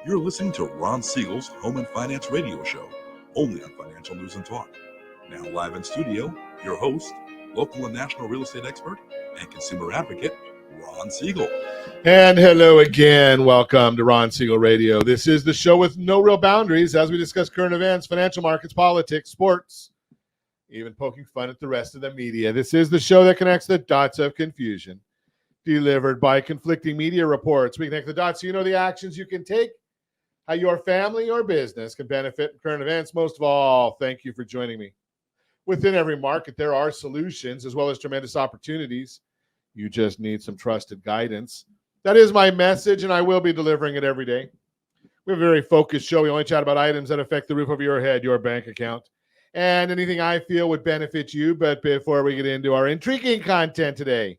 You're listening to Ron Siegel's Home and Finance Radio Show, only on Financial News and Talk. Now live in studio, your host, local and national real estate expert and consumer advocate, Ron Siegel. And hello again. Welcome to Ron Siegel Radio. This is the show with no real boundaries as we discuss current events, financial markets, politics, sports, even poking fun at the rest of the media. This is the show that connects the dots of confusion, delivered by conflicting media reports. We connect the dots so you know the actions you can take, how your family or business can benefit from current events. Most of all, thank you for joining me. Within every market, there are solutions as well as tremendous opportunities. You just need some trusted guidance. That is my message, and I will be delivering it every day. We have a very focused show. We only chat about items that affect the roof over your head, your bank account, and anything I feel would benefit you. But before we get into our intriguing content today,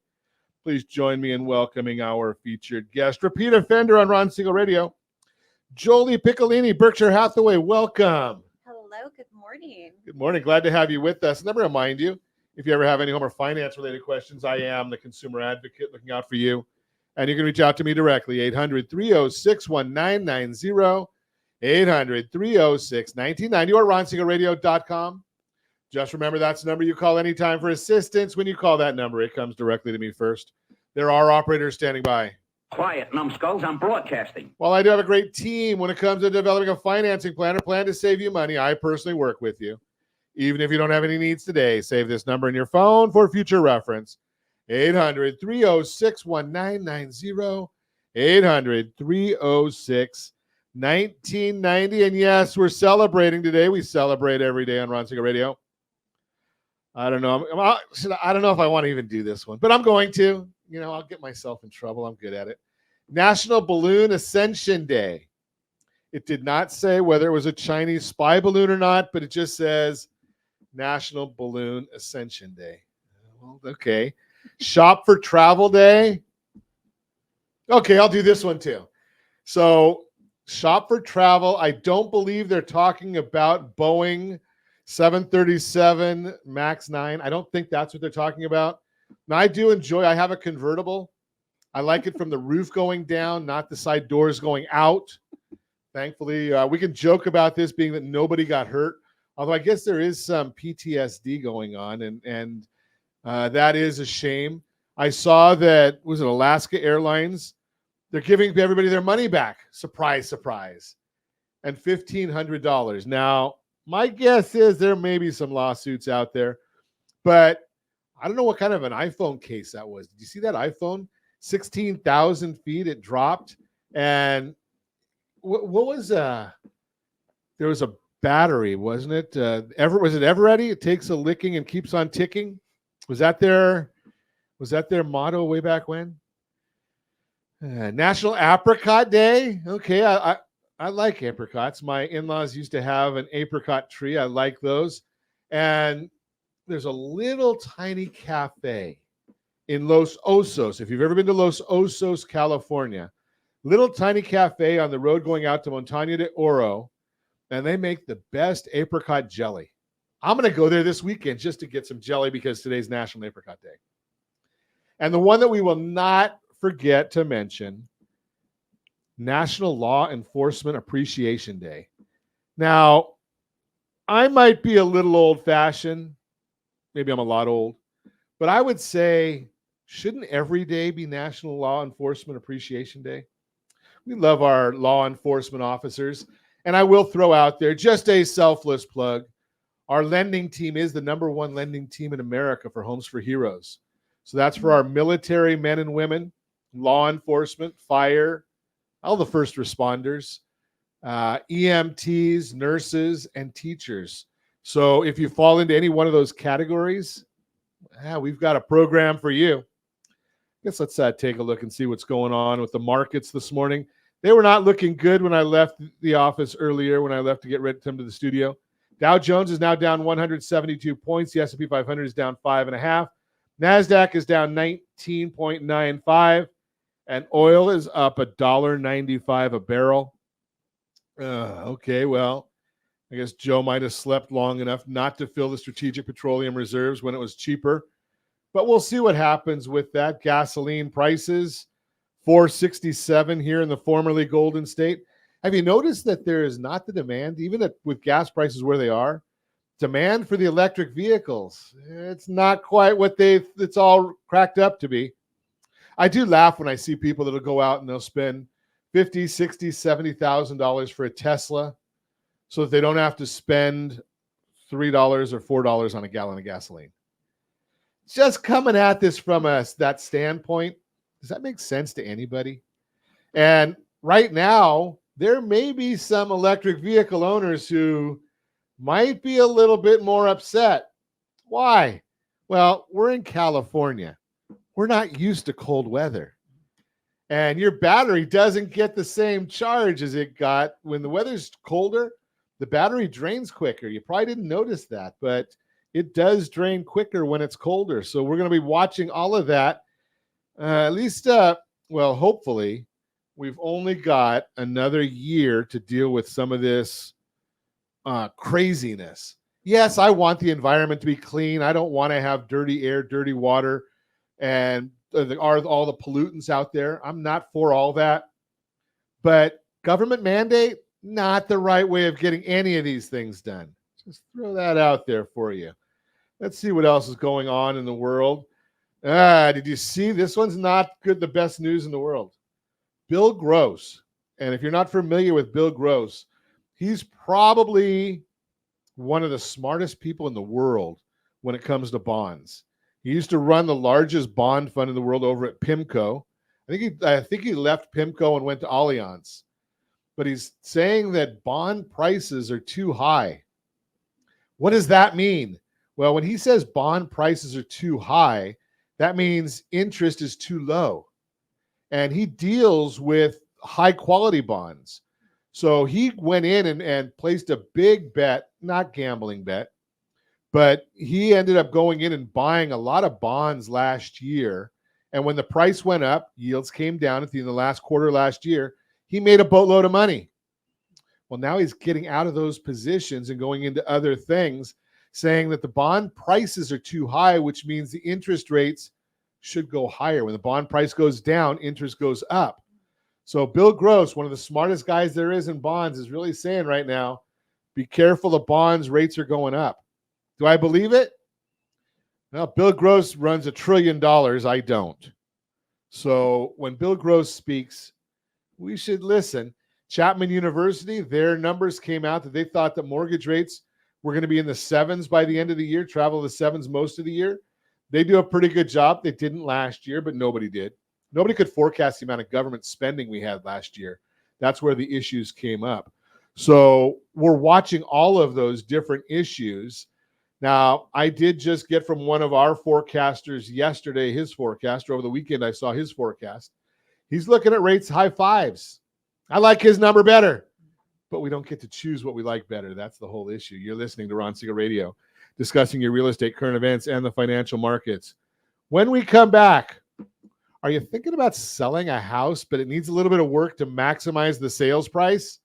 please join me in welcoming our featured guest, repeat offender on Ron Siegel Radio, Jolie Piccolini, Berkshire Hathaway. Welcome. Hello, good morning. Good morning. Glad to have you with us. Let me remind you, if you ever have any home or finance related questions, I am the consumer advocate looking out for you. And you can reach out to me directly, 800-306-1990, 800-306-1990, or ronsiegelradio.com. Just remember that's the number you call anytime for assistance. When you call that number, it comes directly to me first. There are operators standing by. Quiet, numbskulls, I'm broadcasting. While I do have a great team when it comes to developing a financing plan or plan to save you money, I personally work with you. Even if you don't have any needs today, save this number in your phone for future reference. 800-306-1990, 800-306-1990. And yes, we're celebrating today. We celebrate every day on Ron Siegel Radio. I don't know if I want to even do this one, but I'm going to. You know, I'll get myself in trouble. I'm good at it. National Balloon Ascension Day. It did not say whether it was a Chinese spy balloon or not, but it just says National Balloon Ascension Day. Well, okay. Shop for Travel Day. Okay, I'll do this one too. So, Shop for Travel. I don't believe they're talking about Boeing 737 MAX 9. I don't think that's what they're talking about. Now, I have a convertible. I like it from the roof going down, not the side doors going out. Thankfully, we can joke about this being that nobody got hurt, although I guess there is some PTSD going on, and that is a shame. I saw that, was it Alaska Airlines? They're giving everybody their money back. Surprise, surprise. And $1,500. Now, my guess is there may be some lawsuits out there, but I don't know what kind of an iPhone case that was. Did you see that iPhone? 16,000 feet it dropped. And what was there was a battery, wasn't it? Was it Eveready? It takes a licking and keeps on ticking. Was that their motto way back when? National Apricot Day. Okay, I like apricots. My in-laws used to have an apricot tree. I like those. And there's a little tiny cafe in Los Osos. If you've ever been to Los Osos, California, little tiny cafe on the road going out to Montaña de Oro, and they make the best apricot jelly. I'm going to go there this weekend just to get some jelly because today's National Apricot Day. And the one that we will not forget to mention, National Law Enforcement Appreciation Day. Now, I might be a little old-fashioned. Maybe I'm a lot old, but I would say, shouldn't every day be National Law Enforcement Appreciation Day? We love our law enforcement officers. And I will throw out there just a selfless plug. Our lending team is the #1 lending team in America for Homes for Heroes. So that's for our military men and women, law enforcement, fire, all the first responders, EMTs, nurses, and teachers. So if you fall into any one of those categories, we've got a program for you. I guess let's take a look and see what's going on with the markets this morning. They were not looking good when I left the office earlier, when I left to get ready to come to the studio. Dow Jones is now down 172 points. The S&P 500 is down 5.5. NASDAQ is down 19.95. And oil is up $1.95 a barrel. Okay, well, I guess Joe might have slept long enough not to fill the strategic petroleum reserves when it was cheaper. But we'll see what happens with that. Gasoline prices, $4.67 here in the formerly Golden State. Have you noticed that there is not the demand, even with gas prices where they are, demand for the electric vehicles? It's not quite what it's all cracked up to be. I do laugh when I see people that'll go out and they'll spend $50,000, $60,000, $70,000 for a Tesla so that they don't have to spend $3 or $4 on a gallon of gasoline. Just coming at this from that standpoint, does that make sense to anybody? And right now, there may be some electric vehicle owners who might be a little bit more upset. Why? Well, we're in California. We're not used to cold weather. And your battery doesn't get the same charge as it got when the weather's colder. The battery drains quicker. You probably didn't notice that, but it does drain quicker when it's colder. So we're going to be watching all of that. At least, hopefully, we've only got another year to deal with some of this craziness. Yes, I want the environment to be clean. I don't want to have dirty air, dirty water, and all the pollutants out there. I'm not for all that. But government mandate, not the right way of getting any of these things done. Just throw that out there for you. Let's see what else is going on in the world. Did you see? This one's not good, the best news in the world. Bill Gross. And if you're not familiar with Bill Gross, he's probably one of the smartest people in the world when it comes to bonds. He used to run the largest bond fund in the world over at PIMCO. I think he left PIMCO and went to Allianz. But he's saying that bond prices are too high. What does that mean? Well, when he says bond prices are too high, that means interest is too low. And he deals with high quality bonds. So he went in and placed a big bet, not gambling bet, but he ended up going in and buying a lot of bonds last year. And when the price went up, yields came down at the end of the last quarter last year, he made a boatload of money. Well, now he's getting out of those positions and going into other things, saying that the bond prices are too high, which means the interest rates should go higher. When the bond price goes down, interest goes up. So Bill Gross, one of the smartest guys there is in bonds, is really saying right now, be careful, the bonds rates are going up. Do I believe it? Well, Bill Gross runs $1 trillion. I don't. So when Bill Gross speaks, we should listen. Chapman University, their numbers came out that they thought that mortgage rates were going to be in the 7s by the end of the year, travel the 7s most of the year. They do a pretty good job. They didn't last year, but nobody did. Nobody could forecast the amount of government spending we had last year. That's where the issues came up. So we're watching all of those different issues. Now, I did just get from one of our forecasters yesterday, his forecast. Over the weekend, I saw his forecast. He's looking at rates high 5s. I like his number better, but we don't get to choose what we like better. That's the whole issue. You're listening to Ron Siegel Radio, discussing your real estate, current events, and the financial markets. When we come back, are you thinking about selling a house, but it needs a little bit of work to maximize the sales price?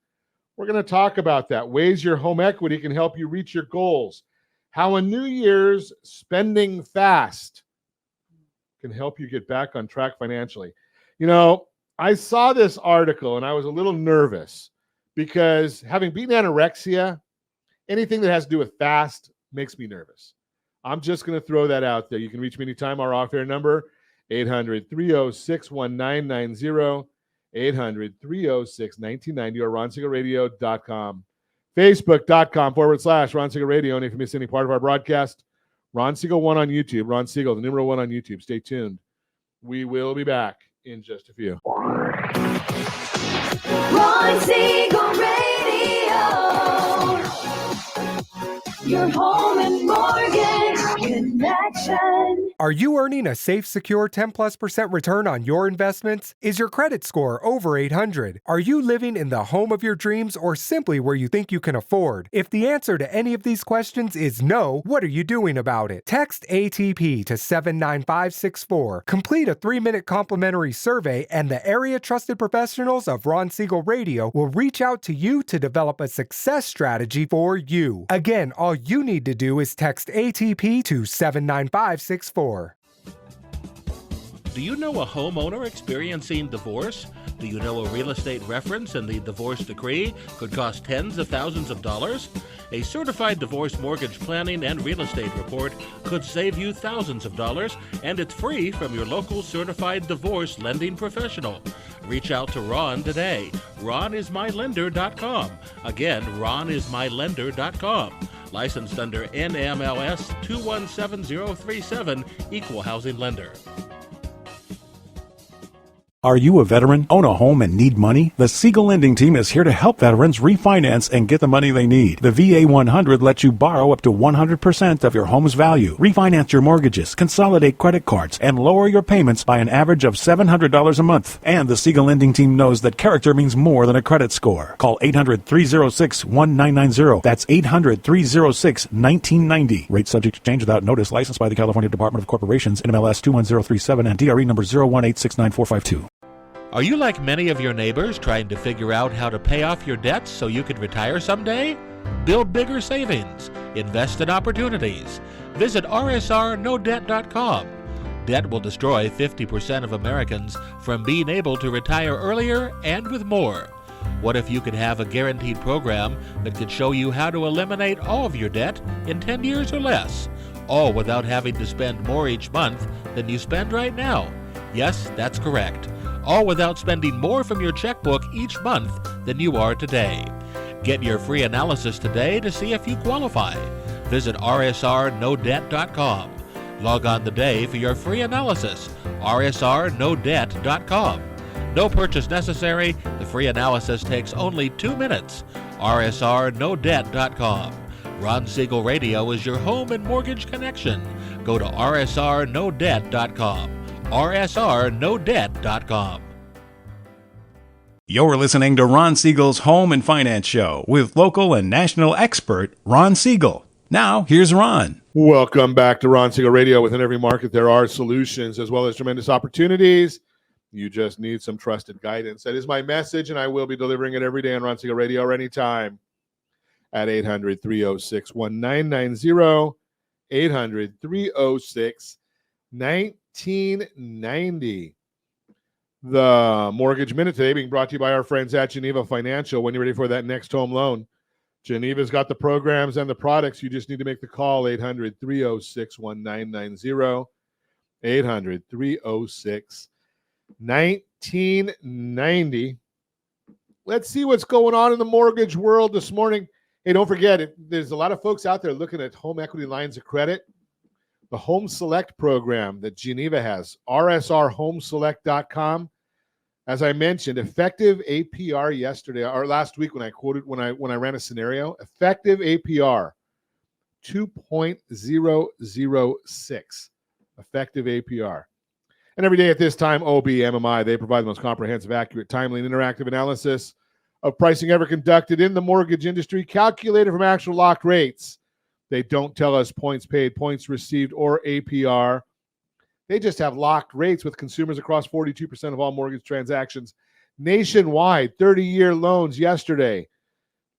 We're going to talk about that. Ways your home equity can help you reach your goals. How a New Year's spending fast can help you get back on track financially. You know, I saw this article and I was a little nervous because having beaten anorexia, anything that has to do with fast makes me nervous. I'm just going to throw that out there. You can reach me anytime. Our off-air number, 800-306-1990, 800-306-1990, or RonSiegelRadio.com. Facebook.com/Ron Siegel Radio. And if you miss any part of our broadcast, Ron Siegel 1 on YouTube. Ron Siegel, the number 1 on YouTube. Stay tuned. We will be back in just a few. Ron Siegel Radio, your home and mortgage connection. Are you earning a safe, secure 10+% return on your investments? Is your credit score over 800? Are you living in the home of your dreams or simply where you think you can afford? If the answer to any of these questions is no, what are you doing about it? Text ATP to 79564. Complete a 3-minute complimentary survey and the area trusted professionals of Ron Siegel Radio will reach out to you to develop a success strategy for you. Again, all you need to do is text ATP to 79564. Do you know a homeowner experiencing divorce? Do you know a real estate reference and the divorce decree could cost tens of thousands of dollars? A certified divorce mortgage planning and real estate report could save you thousands of dollars, and it's free from your local certified divorce lending professional. Reach out to Ron today. RonIsMyLender.com. Again, RonIsMyLender.com. Licensed under NMLS 217037, Equal Housing Lender. Are you a veteran, own a home, and need money? The Siegel Lending Team is here to help veterans refinance and get the money they need. The VA 100 lets you borrow up to 100% of your home's value, refinance your mortgages, consolidate credit cards, and lower your payments by an average of $700 a month. And the Siegel Lending Team knows that character means more than a credit score. Call 800-306-1990. That's 800-306-1990. Rate subject to change without notice. Licensed by the California Department of Corporations, NMLS 21037, and DRE number 018694452. Are you like many of your neighbors trying to figure out how to pay off your debts so you could retire someday? Build bigger savings. Invest in opportunities. Visit rsrnodebt.com. Debt will destroy 50% of Americans from being able to retire earlier and with more. What if you could have a guaranteed program that could show you how to eliminate all of your debt in 10 years or less, all without having to spend more each month than you spend right now? Yes, that's correct. All without spending more from your checkbook each month than you are today. Get your free analysis today to see if you qualify. Visit rsrnodebt.com. Log on today for your free analysis, rsrnodebt.com. No purchase necessary. The free analysis takes only 2 minutes. rsrnodebt.com. Ron Siegel Radio is your home and mortgage connection. Go to rsrnodebt.com. rsrnodebt.com. You're listening to Ron Siegel's Home and Finance Show with local and national expert Ron Siegel. Now, here's Ron. Welcome back to Ron Siegel Radio. Within every market, there are solutions as well as tremendous opportunities. You just need some trusted guidance. That is my message, and I will be delivering it every day on Ron Siegel Radio or anytime at 800-306-1990, 800-306-1990. The Mortgage Minute today being brought to you by our friends at Geneva Financial. When you're ready for that next home loan, Geneva's got the programs and the products. You just need to make the call, 800-306-1990, 800-306-1990. Let's see what's going on in the mortgage world this morning. Hey, don't forget, there's a lot of folks out there looking at home equity lines of credit. The Home Select program that Geneva has, rsrhomeselect.com. As I mentioned, effective APR yesterday or last week when I ran a scenario, effective APR 2.006. Effective APR. And every day at this time, OB, MMI, they provide the most comprehensive, accurate, timely, and interactive analysis of pricing ever conducted in the mortgage industry, calculated from actual locked rates. They don't tell us points paid, points received, or APR. They just have locked rates with consumers across 42% of all mortgage transactions nationwide. 30-year loans yesterday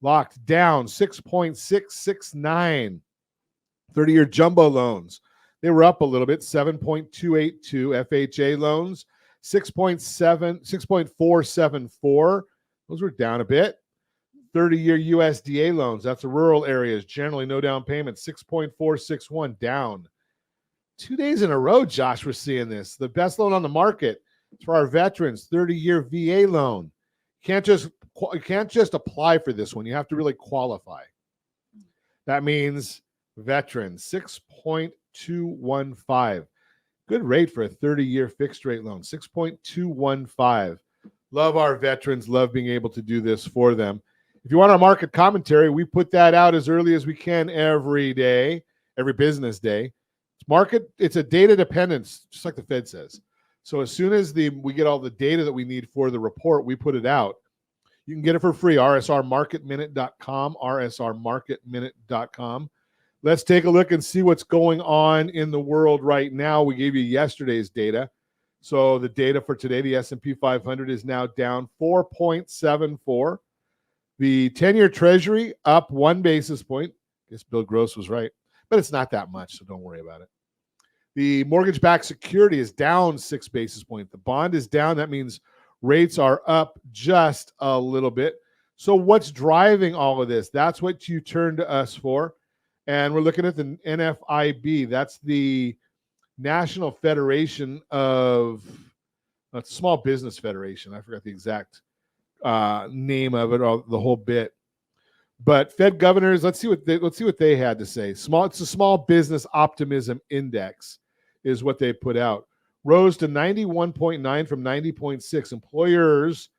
locked down 6.669. 30-year jumbo loans, they were up a little bit, 7.282. FHA loans, 6.474. Those were down a bit. 30-year USDA loans, that's the rural areas, generally no down payment, 6.461, down. 2 days in a row, Josh, we're seeing this. The best loan on the market for our veterans, 30-year VA loan. You can't just apply for this one. You have to really qualify. That means veterans, 6.215. Good rate for a 30-year fixed rate loan, 6.215. Love our veterans, love being able to do this for them. If you want our market commentary, we put that out as early as we can every day, every business day. It's a data dependence, just like the Fed says. So as soon as we get all the data that we need for the report, we put it out. You can get it for free, rsrmarketminute.com, rsrmarketminute.com. Let's take a look and see what's going on in the world right now. We gave you yesterday's data. So the data for today, the S&P 500 is now down 4.74. The 10-year Treasury up 1 basis point. I guess Bill Gross was right, but it's not that much, so don't worry about it. The mortgage-backed security is down 6 basis points. The bond is down. That means rates are up just a little bit. So what's driving all of this? That's what you turn to us for. And we're looking at the NFIB. That's the National Federation of Small Business Federation. I forgot the exact name of it, or the whole bit. But Fed governors, let's see what they had to say. It's a small business optimism index, is what they put out. Rose to 91.9 from 90.6. Employers'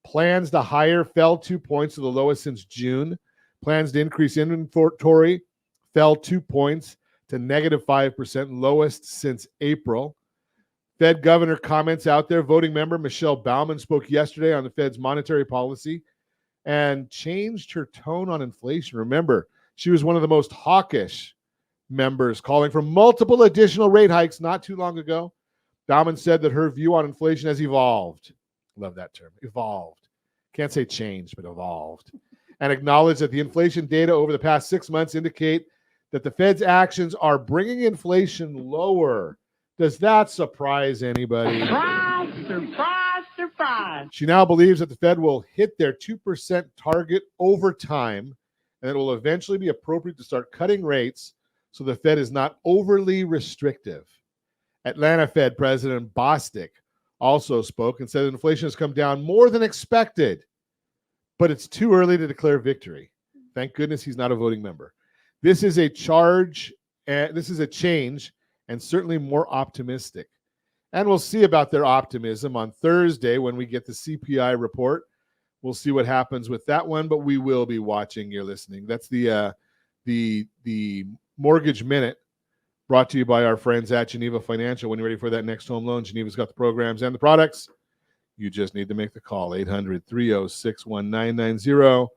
plans to hire fell 2 points to the lowest since June. Plans to increase inventory fell 2 points to -5%, lowest since April. Fed governor comments out there. Voting member Michelle Baumann spoke yesterday on the Fed's monetary policy and changed her tone on inflation. Remember, she was one of the most hawkish members, calling for multiple additional rate hikes not too long ago. Baumann said that her view on inflation has evolved. Love that term, evolved. Can't say changed, but evolved. And acknowledged that the inflation data over the past 6 months indicate that the Fed's actions are bringing inflation lower. Does that surprise anybody? Surprise, surprise, surprise. She now believes that the Fed will hit their 2% target over time, and it will eventually be appropriate to start cutting rates so the Fed is not overly restrictive. Atlanta Fed President Bostic also spoke and said that inflation has come down more than expected, but it's too early to declare victory. Thank goodness he's not a voting member. This is a change, and certainly more optimistic. And we'll see about their optimism on Thursday when we get the CPI report. We'll see what happens with that one, but we will be watching. You're listening. That's the Mortgage Minute, brought to you by our friends at Geneva Financial. When you're ready for that next home loan, Geneva's got the programs and the products. You just need to make the call. 800-306-1990.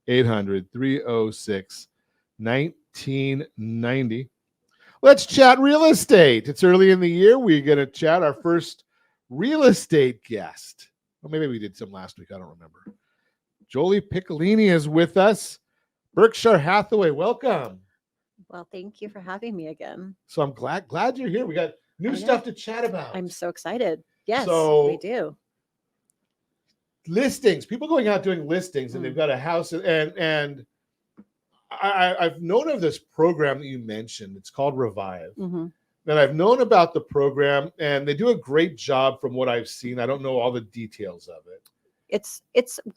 800-306-1990. Let's chat real estate. It's early in the year. We're going to chat our first real estate guest. Well, maybe we did some last week. I don't remember. Jolie Piccolini is with us. Berkshire Hathaway, welcome. Well, thank you for having me again. So I'm glad you're here. We got new stuff to chat about. I'm so excited. Yes, So- we do. Listings, people going out doing listings, and they've got a house, and I've known of this program that you mentioned. It's called Revive. Mhm. And I've known about the program, and they do a great job from what I've seen. I don't know all the details of it. It's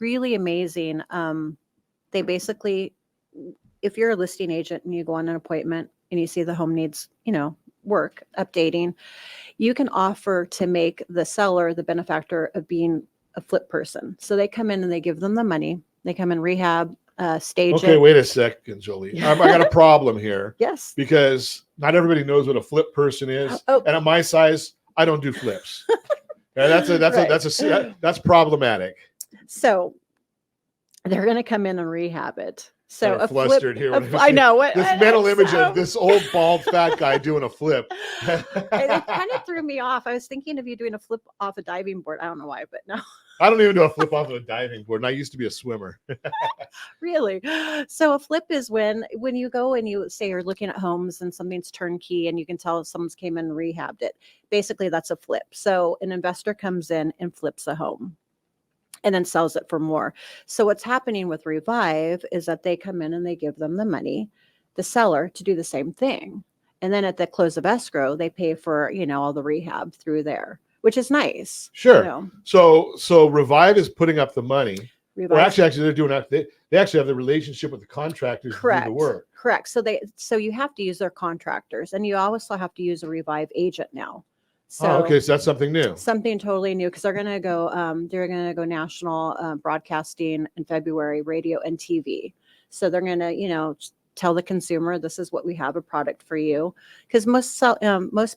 really amazing. They basically, if you're a listing agent and you go on an appointment and you see the home needs, work updating, you can offer to make the seller the benefactor of being a flip person. So they come in and they give them the money. They come in rehab, stage Okay, it. wait a second, Jolie. I got a problem here Yes. because not everybody knows what a flip person is, Oh. and at my size, I don't do flips. And that's problematic. So they're going to come in and rehab it. So Kinda a flip, flustered here when I I see know what This mental image of this old bald fat guy doing a flip. It kind of threw me off. I was thinking of you doing a flip off a diving board. I don't know why, but no, I don't even do a flip off of a diving board, and I used to be a swimmer. really. So a flip is when you go and you say you're looking at homes and something's turnkey and you can tell someone's came in and rehabbed it. Basically, that's a flip. So an investor comes in and flips a home and then sells it for more. So what's happening with Revive is that they come in and they give them the money, the seller, to do the same thing. And then at the close of escrow, they pay for, all the rehab through there, which is nice. Sure. So Revive is putting up the money. Revive. Or actually, they're doing that. They actually have the relationship with the contractors to Correct. do the work. Correct. So you have to use their contractors, and you also have to use a Revive agent now. So okay, so that's something new. something totally new, because they're going to go national broadcasting in February, radio and TV. So they're going to, tell the consumer, this is what we have, a product for you. Because most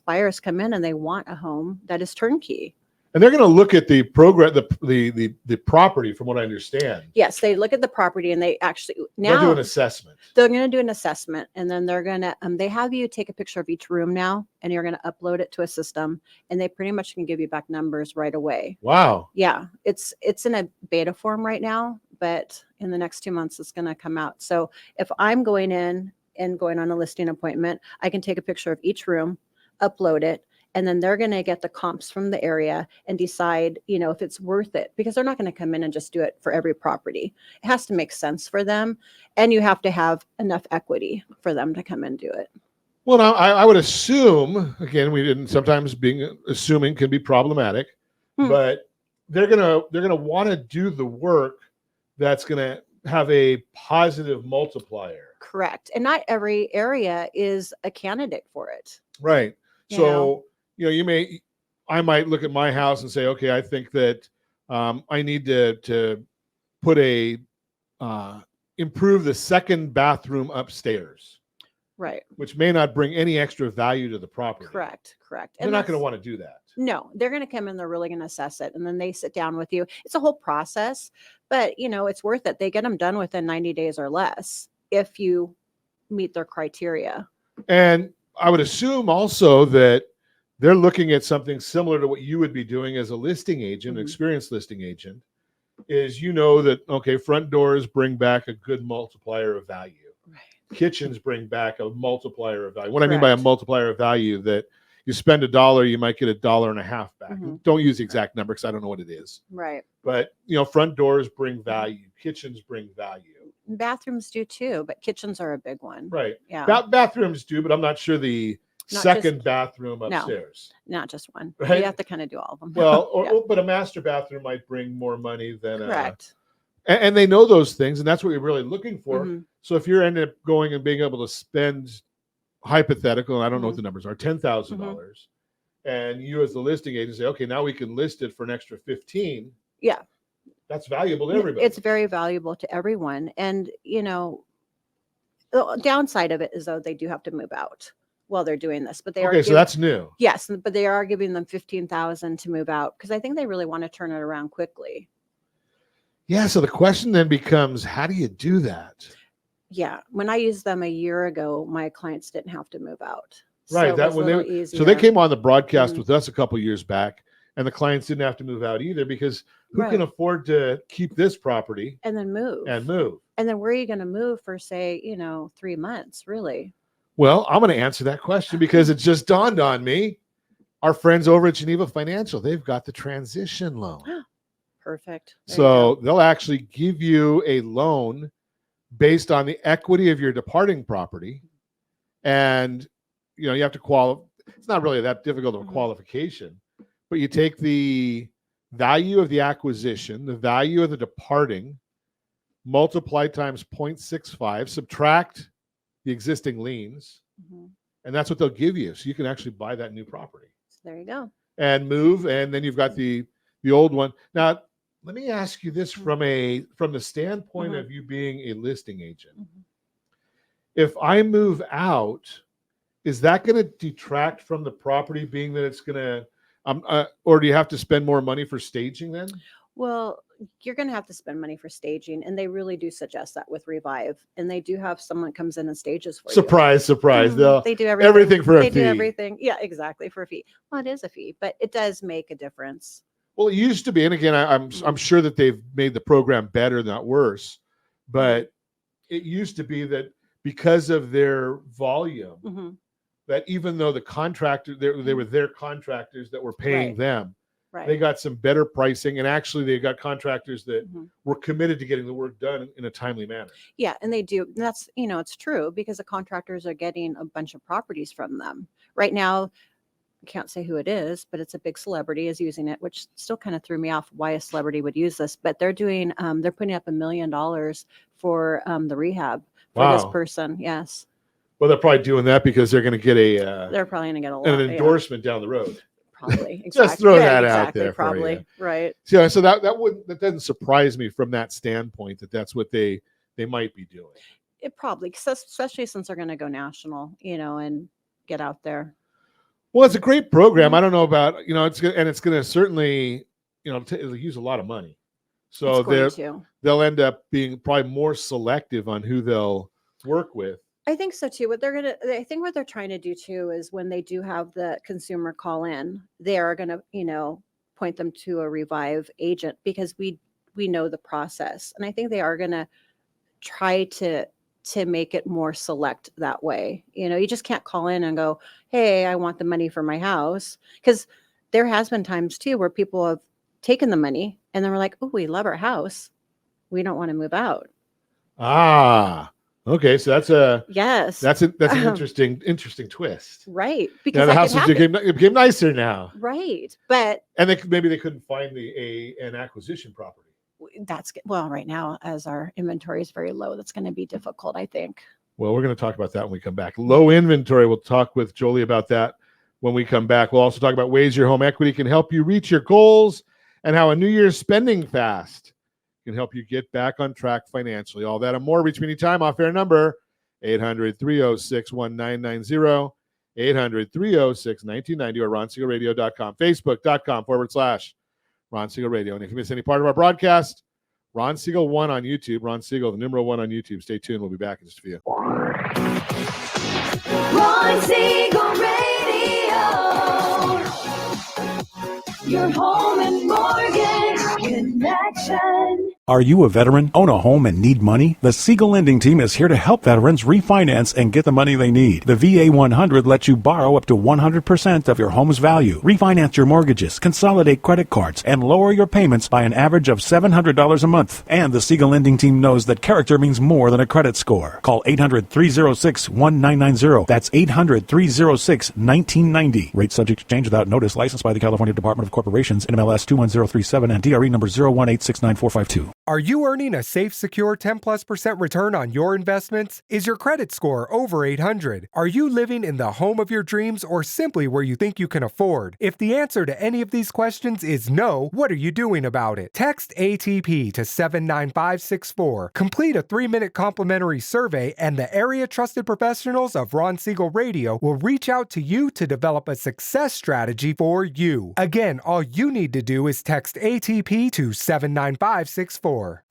buyers come in and they want a home that is turnkey. And they're going to look at the program, the property, from what I understand. Yes, they look at the property and they actually They'll do now an assessment. they're going to do an assessment, and then they're going to they have you take a picture of each room now, and you're going to upload it to a system, and they pretty much can give you back numbers right away. Wow. Yeah, it's in a beta form right now, but in the next 2 months it's going to come out. So if I'm going in and going on a listing appointment, I can take a picture of each room, upload it, and then they're going to get the comps from the area and decide, if it's worth it, because they're not going to come in and just do it for every property. It has to make sense for them, and you have to have enough equity for them to come and do it. Well, now I would assume, again, we didn't, sometimes assuming can be problematic, but they're gonna want to do the work that's gonna have a positive multiplier. Correct. And not every area is a candidate for it. Right. You So, I might look at my house and say, okay, I think that I need to put improve the second bathroom upstairs, Right. which may not bring any extra value to the property. Correct. They're not going to want to do that. No, they're going to come in, they're really going to assess it, and then they sit down with you. It's a whole process, but it's worth it. They get them done within 90 days or less if you meet their criteria. And I would assume also that they're looking at something similar to what you would be doing as a listing agent, experienced listing agent, is that, okay, front doors bring back a good multiplier of value. Right. Kitchens bring back a multiplier of value. What I mean by a multiplier of value, that you spend $1, you might get $1.50 back. Don't use the exact number because I don't know what it is. Right. But, front doors bring value. Kitchens bring value. Bathrooms do too, but kitchens are a big one. Right. Yeah. Bathrooms do, but I'm not sure the second bathroom upstairs. Not just one. Right? You have to kind of do all of them. Well, but a master bathroom might bring more money than Correct. And they know those things, and that's what you're really looking for. Mhm. So if you're ended up going and being able to spend hypothetical, and I don't know what the numbers are, $10,000, and you as the listing agent say, okay, now we can list it for an extra 15. Yeah. That's valuable to everybody. It's very valuable to everyone. And, the downside of it is, though, they do have to move out while they're doing this, but they okay, so that's new. Yes, but they are giving them $15,000 to move out because I think they really want to turn it around quickly. Yeah. So the question then becomes, how do you do that? Yeah. When I used them a year ago, my clients didn't have to move out. Right. So it That was a when little they easier. so they came on the broadcast with us a couple years back, and the clients didn't have to move out either, because who can afford to keep this property and then move? and move? And then where are you going to move for, say, 3 months, really? Well, I'm going to answer that question because it just dawned on me. Our friends over at Geneva Financial, they've got the transition loan. Perfect. There you So they'll actually give you a loan based on the equity of your departing property. And, you have to qualify. It's not really that difficult of a qualification, but you take the value of the acquisition, the value of the departing, multiply times 0.65, subtract the existing liens, and that's what they'll give you. So you can actually buy that new property. So there you go. And move, and then you've got the old one. Now, let me ask you this from the standpoint of you being a listing agent. If I move out, is that going to detract from the property, being that it's going to, or do you have to spend more money for staging then? Well, you're going to have to spend money for staging, and they really do suggest that with Revive, and they do have someone comes in and stages for you. Surprise. They do everything. Everything for a fee. They do everything. Yeah, exactly, for a fee. Well, it is a fee, but it does make a difference. Well, it used to be, and again, I'm sure that they've made the program better, not worse, but it used to be that because of their volume, that even though the contractor, they were their contractors that were paying them, they got some better pricing, and actually they got contractors that were committed to getting the work done in a timely manner. Yeah, and they do. And that's, it's true, because the contractors are getting a bunch of properties from them. Right now, I can't say who it is, but it's a big celebrity is using it, which still kind of threw me off why a celebrity would use this. But they're doing, they're putting up $1 million for the rehab for this person. Yes. Well, they're probably doing that because they're going to get they're probably going to get a lot, an endorsement down the road. Probably. Exactly. Just throw that out there. Probably. For you. Right. Yeah. So that doesn't surprise me from that standpoint, that that's what they might be doing. It probably, especially since they're going to go national, and get out there. Well, it's a great program. I don't know about, it's going to certainly, it'll use a lot of money. So they'll end up being probably more selective on who they'll work with. I think so too. I think what they're trying to do too is when they do have the consumer call in, they are going to, point them to a Revive agent, because we know the process. And I think they are going to try to to make it more select that way. You just can't call in and go, hey, I want the money for my house. Because there has been times too where people have taken the money and then we're like, oh, we love our house. We don't want to move out. Okay. So that's an interesting twist. Right. Now Because the houses became nicer now. right. But And maybe they couldn't find an acquisition property. right now, as our inventory is very low, that's going to be difficult, I think. Well, we're going to talk about that when we come back. Low inventory. We'll talk with Jolie about that when we come back. We'll also talk about ways your home equity can help you reach your goals and how a New Year's spending fast can help you get back on track financially. All that and more. Reach me anytime. Off-air number 800-306-1990, 800-306-1990, or ronsiegelradio.com, facebook.com/Ron Siegel Radio. And if you miss any part of our broadcast, Ron Siegel 1 on YouTube. Ron Siegel, the number 1 on YouTube. Stay tuned. We'll be back in just a few. Ron Siegel Radio. Your home and mortgage connection. Are you a veteran, own a home, and need money? The Siegel Lending Team is here to help veterans refinance and get the money they need. The VA 100 lets you borrow up to 100% of your home's value, refinance your mortgages, consolidate credit cards, and lower your payments by an average of $700 a month. And the Siegel Lending Team knows that character means more than a credit score. Call 800-306-1990. That's 800-306-1990. Rate subject to change without notice. Licensed by the California Department of Corporations, NMLS 21037, and DRE number 018694552. Are you earning a safe, secure 10+% return on your investments? Is your credit score over 800? Are you living in the home of your dreams or simply where you think you can afford? If the answer to any of these questions is no, what are you doing about it? Text ATP to 79564. Complete a 3-minute complimentary survey, and the area trusted professionals of Ron Siegel Radio will reach out to you to develop a success strategy for you. Again, all you need to do is text ATP to 79564.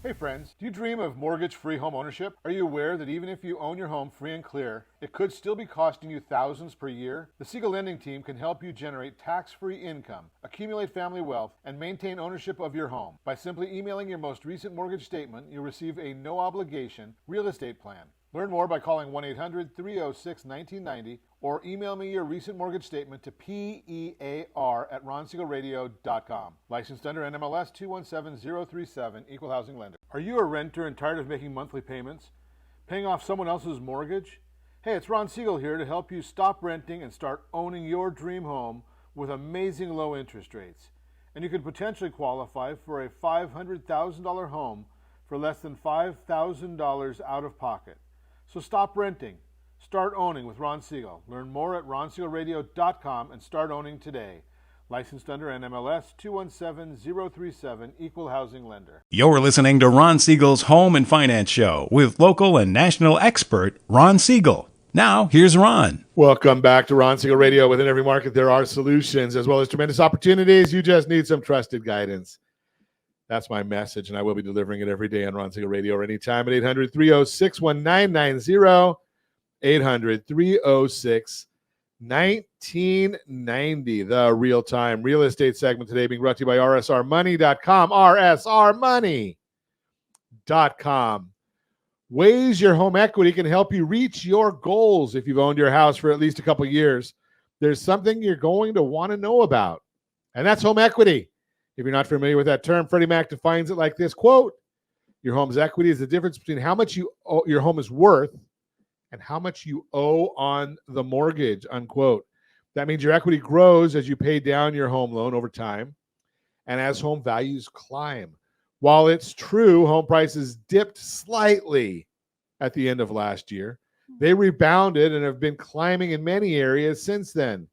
Hey friends, do you dream of mortgage-free home ownership? Are you aware that even if you own your home free and clear, it could still be costing you thousands per year? The Siegel Lending Team can help you generate tax-free income, accumulate family wealth, and maintain ownership of your home. By simply emailing your most recent mortgage statement, you'll receive a no-obligation real estate plan. Learn more by calling 1-800-306-1990 or email me your recent mortgage statement to PEAR@ronsiegelradio.com. Licensed under NMLS 217037, Equal Housing Lender. Are you a renter and tired of making monthly payments? Paying off someone else's mortgage? Hey, it's Ron Siegel here to help you stop renting and start owning your dream home with amazing low interest rates. And you could potentially qualify for a $500,000 home for less than $5,000 out of pocket. So stop renting. Start owning with Ron Siegel. Learn more at ronsiegelradio.com and start owning today. Licensed under NMLS 217037, Equal Housing Lender. You're listening to Ron Siegel's Home and Finance Show with local and national expert Ron Siegel. Now, here's Ron. Welcome back to Ron Siegel Radio. Within every market, there are solutions as well as tremendous opportunities. You just need some trusted guidance. That's my message, and I will be delivering it every day on Ron Siegel Radio or anytime at 800-306-1990, 800-306-1990. The real-time real estate segment today being brought to you by rsrmoney.com, rsrmoney.com. Ways your home equity can help you reach your goals. If you've owned your house for at least a couple years, there's something you're going to want to know about, and that's home equity. If you're not familiar with that term, Freddie Mac defines it like this, quote, your home's equity is the difference between how much your home is worth and how much you owe on the mortgage, unquote. That means your equity grows as you pay down your home loan over time and as home values climb. While it's true, home prices dipped slightly at the end of last year, they rebounded and have been climbing in many areas since then.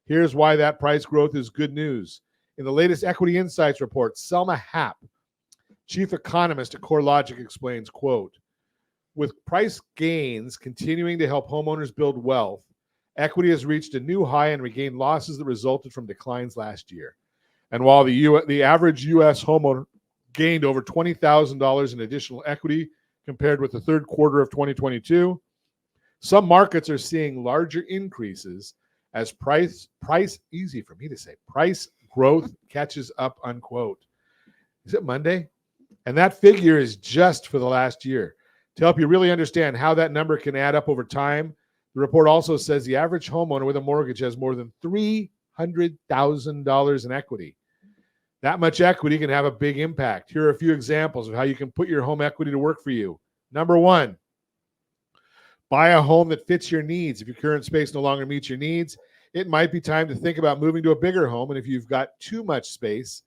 Here's why that price growth is good news. In the latest Equity Insights report, Selma Happ, chief economist at CoreLogic, explains, quote, with price gains continuing to help homeowners build wealth, equity has reached a new high and regained losses that resulted from declines last year. And while the average U.S. homeowner gained over $20,000 in additional equity compared with the third quarter of 2022, some markets are seeing larger increases as price growth catches up, unquote. Is it Monday? And that figure is just for the last year. To help you really understand how that number can add up over time, the report also says the average homeowner with a mortgage has more than $300,000 in equity. That much equity can have a big impact. Here are a few examples of how you can put your home equity to work for you. Number one, buy a home that fits your needs. If your current space no longer meets your needs, it might be time to think about moving to a bigger home. And if you've got too much space,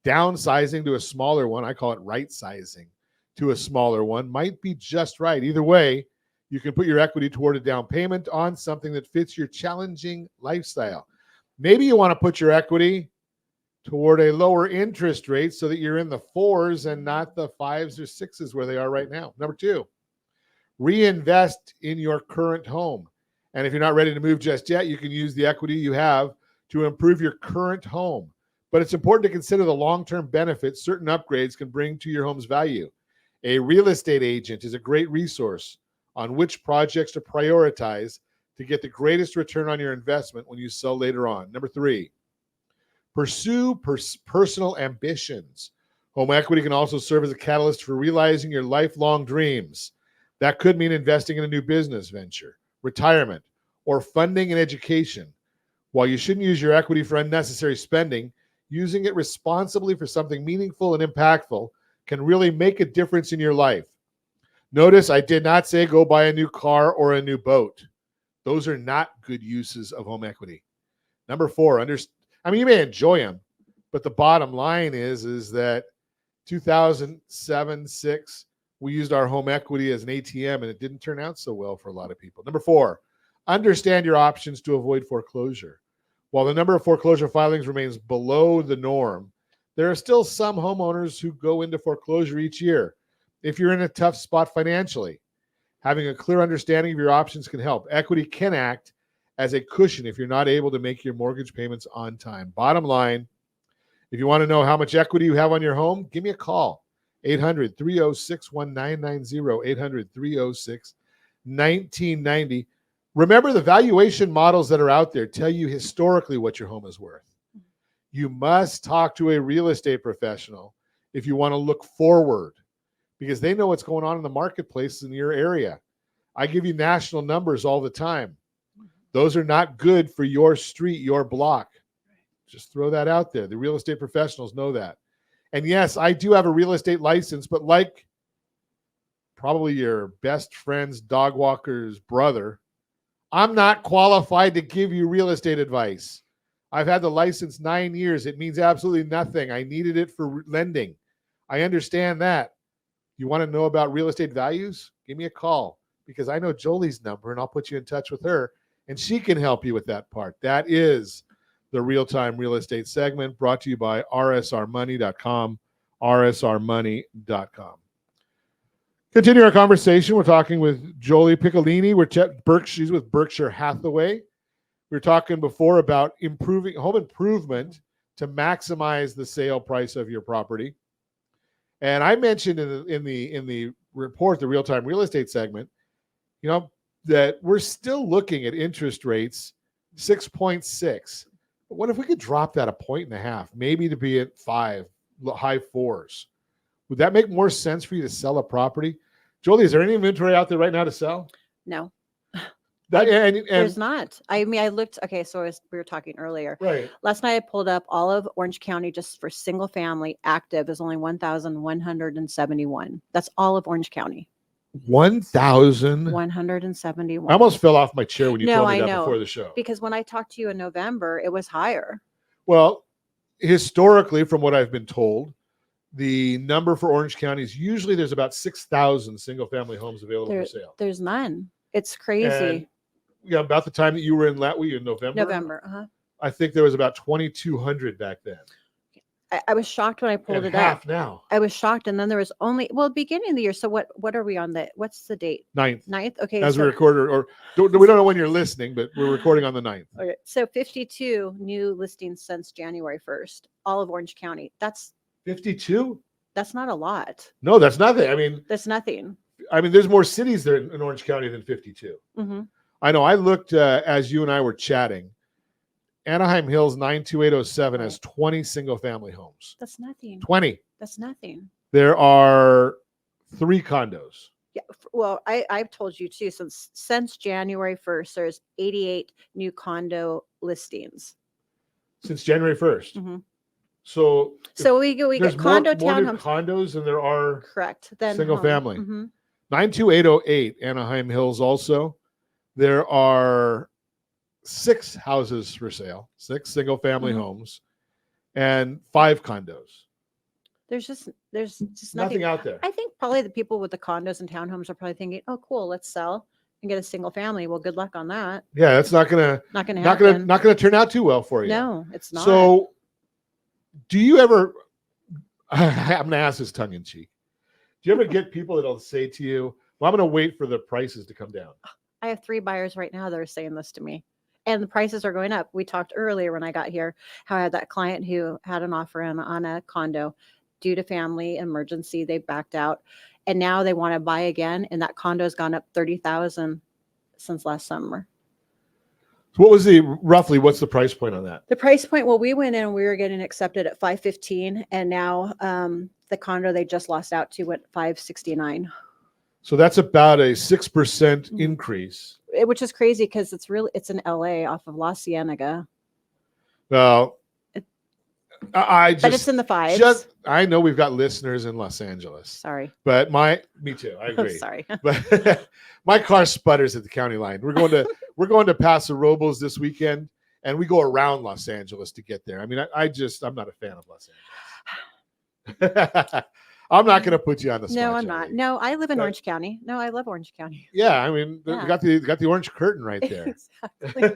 downsizing to a smaller one, I call it right sizing to a smaller one, might be just right. Either way, you can put your equity toward a down payment on something that fits your challenging lifestyle. Maybe you want to put your equity toward a lower interest rate so that you're in the 4s and not the 5s or 6s where they are right now. Number two, reinvest in your current home. And if you're not ready to move just yet, you can use the equity you have to improve your current home. But it's important to consider the long-term benefits certain upgrades can bring to your home's value. A real estate agent is a great resource on which projects to prioritize to get the greatest return on your investment when you sell later on. Number three, pursue personal ambitions. Home equity can also serve as a catalyst for realizing your lifelong dreams. That could mean investing in a new business venture, retirement, or funding an education. While you shouldn't use your equity for unnecessary spending, using it responsibly for something meaningful and impactful can really make a difference in your life. Notice I did not say go buy a new car or a new boat. Those are not good uses of home equity. Number four, you may enjoy them, but the bottom line is that 2007-06, we used our home equity as an ATM, and it didn't turn out so well for a lot of people. Number four, understand your options to avoid foreclosure. While the number of foreclosure filings remains below the norm, there are still some homeowners who go into foreclosure each year. If you're in a tough spot financially, having a clear understanding of your options can help. Equity can act as a cushion if you're not able to make your mortgage payments on time. Bottom line, if you want to know how much equity you have on your home, give me a call. 800-306-1990, 800-306-1990. Remember, the valuation models that are out there tell you historically what your home is worth. You must talk to a real estate professional if you want to look forward, because they know what's going on in the marketplace in your area. I give you national numbers all the time. Those are not good for your street, your block. Just throw that out there. The real estate professionals know that. And yes, I do have a real estate license, but like probably your best friend's dog walker's brother, I'm not qualified to give you real estate advice. I've had the license 9 years. It means absolutely nothing. I needed it for lending. I understand that. You want to know about real estate values? Give me a call, because I know Jolie's number and I'll put you in touch with her and she can help you with that part. That is the Real-Time Real Estate segment, brought to you by rsrmoney.com, rsrmoney.com. Continue our conversation. We're talking with Jolie Piccolini. She's with Berkshire Hathaway. We were talking before about improving home improvement to maximize the sale price of your property. And I mentioned in the report, the Real-Time Real Estate segment, that we're still looking at interest rates 6.6. But what if we could drop that 1.5 points, maybe to be at 5, high 4s? Would that make more sense for you to sell a property? Jolie, is there any inventory out there right now to sell? No. And There's not. I looked. Okay, so we were talking earlier. Right. Last night I pulled up all of Orange County just for single family active is only 1,171. That's all of Orange County. 1,000. 171. I almost fell off my chair when you No, told me I that know. before the show. Because when I talked to you in November, it was higher. Well, historically, from what I've been told, the number for Orange County is usually there's about 6,000 single family homes available for sale. There's none. It's crazy. And, about the time that you were in Latwii in November. November. I think there was about 2,200 back then. I was shocked when I pulled and it half up. Now. I was shocked, and then there was only beginning of the year. So what are we on? What's the date? 9th. 9th. Okay. As we recorded, we don't know when you're listening, but we're recording on the 9th. Okay. So 52 new listings since January 1st. All of Orange County. That's 52. That's not a lot. No, that's nothing. That's nothing. There's more cities there in Orange County than 52. Mm-hmm. I know. I looked as you and I were chatting. Anaheim Hills 92807 has 20 single family homes. That's nothing. 20. That's nothing. There are 3 condos. Yeah. Well, I've told you too, since January 1st, there's 88 new condo listings. Since January 1st. Mhm. So So we there's get condo more new townhomes. condos than there are Correct. Then single home. family. Mhm. 92808 Anaheim Hills also. There are 6 houses for sale, 6 single family Mhm. homes, and 5 condos. There's just Nothing nothing. out there. I think probably the people with the condos and townhomes are probably thinking, "Oh, cool, let's sell and get a single family." Well, good luck on that. Yeah, that's not gonna Not going to not happen. gonna turn out too well for you. No, it's not. So, do you ever? I'm gonna ask this tongue in cheek. Do you ever get people that'll say to you, "Well, I'm gonna wait for the prices to come down"? I have 3 buyers right now that are saying this to me. And the prices are going up. We talked earlier when I got here how I had that client who had an offer on a condo due to family emergency. They backed out and now they want to buy again. And that condo's gone up 30,000 since last summer. So what's the price point on that? The price point, well, we went in and we were getting accepted at 515 and now the condo they just lost out to went 569. So that's about a 6% Mhm. increase. Which is crazy because it's in LA off of La Cienega. Well, It- I But it's just in the fives. I know we've got listeners in Los Angeles, Sorry. but me too. I agree. Sorry. But my car sputters at the county line. We're going to Paso Robles this weekend, and we go around Los Angeles to get there. I mean, I'm not a fan of Los Angeles. I'm not going to put you on the spot. No, I'm not. Jody. No, I live in But- Orange County. No, I love Orange County. Yeah, I mean, Yeah. we got the orange curtain right there. Exactly.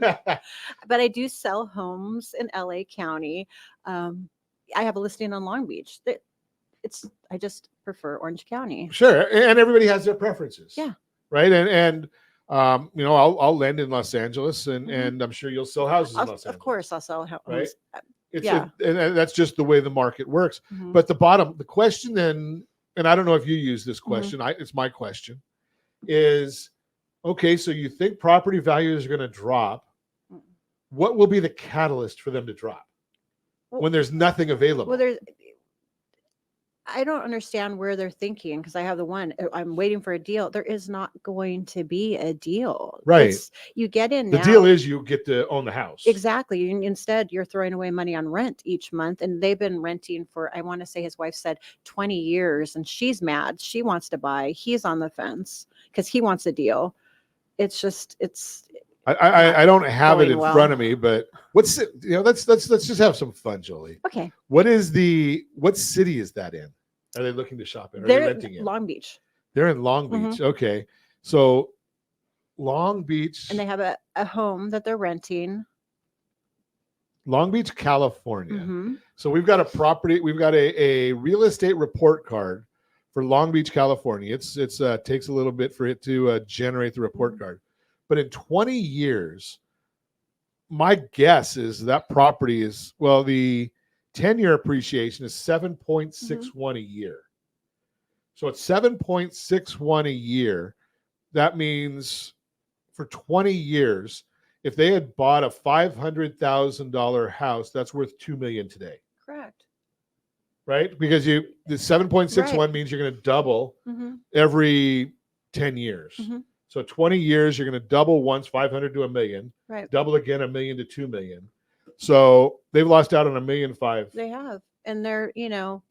But I do sell homes in LA County. I have a listing on Long Beach. I just prefer Orange County. Sure, and everybody has their preferences. Yeah. Right, and I'll lend in Los Angeles, and Mhm. and I'm sure you'll sell houses in Los Angeles. Of course, I'll sell homes. Right? Yeah. And that's just the way the market works. Mhm. But the question then, and I don't know if you use this Mm-hmm. question, it's my question, is okay, so you think property values are going to drop. Mm. What will be the catalyst for them to drop Well- when there's nothing available? Well, I don't understand where they're thinking because I have the one. I'm waiting for a deal. There is not going to be a deal. Right. You get in The now. deal is you get to own the house. Exactly. Instead, you're throwing away money on rent each month. And they've been renting for, I want to say his wife said 20 years and she's mad. She wants to buy. He's on the fence because he wants a deal. It's just, I don't have it going in well. front of me, but let's just have some fun, Jolie. okay. What city is that in? Are they looking to shop in? Are they They're renting in? Long Beach They're in Long Mhm. Beach. Okay. So Long Beach, and they have a home that they're renting. Long Beach, California. Mhm. So we've got a real estate report card for Long Beach, California. It's takes a little bit for it to generate the report Mhm. card. But in 20 years, my guess is that property is, well, the 10-year appreciation is 7.61 a year. So it's 7.61 a year. That means for 20 years, if they had bought a $500,000 house, that's worth $2 million today, Correct. right? Because the 7.61 means you're going to double Mhm. every 10 years. Mhm. So 20 years, you're going to double once, 500 to $1 million, Right. double again, $1 million to $2 million. So they've lost out on $1.5 million. They have. And they're,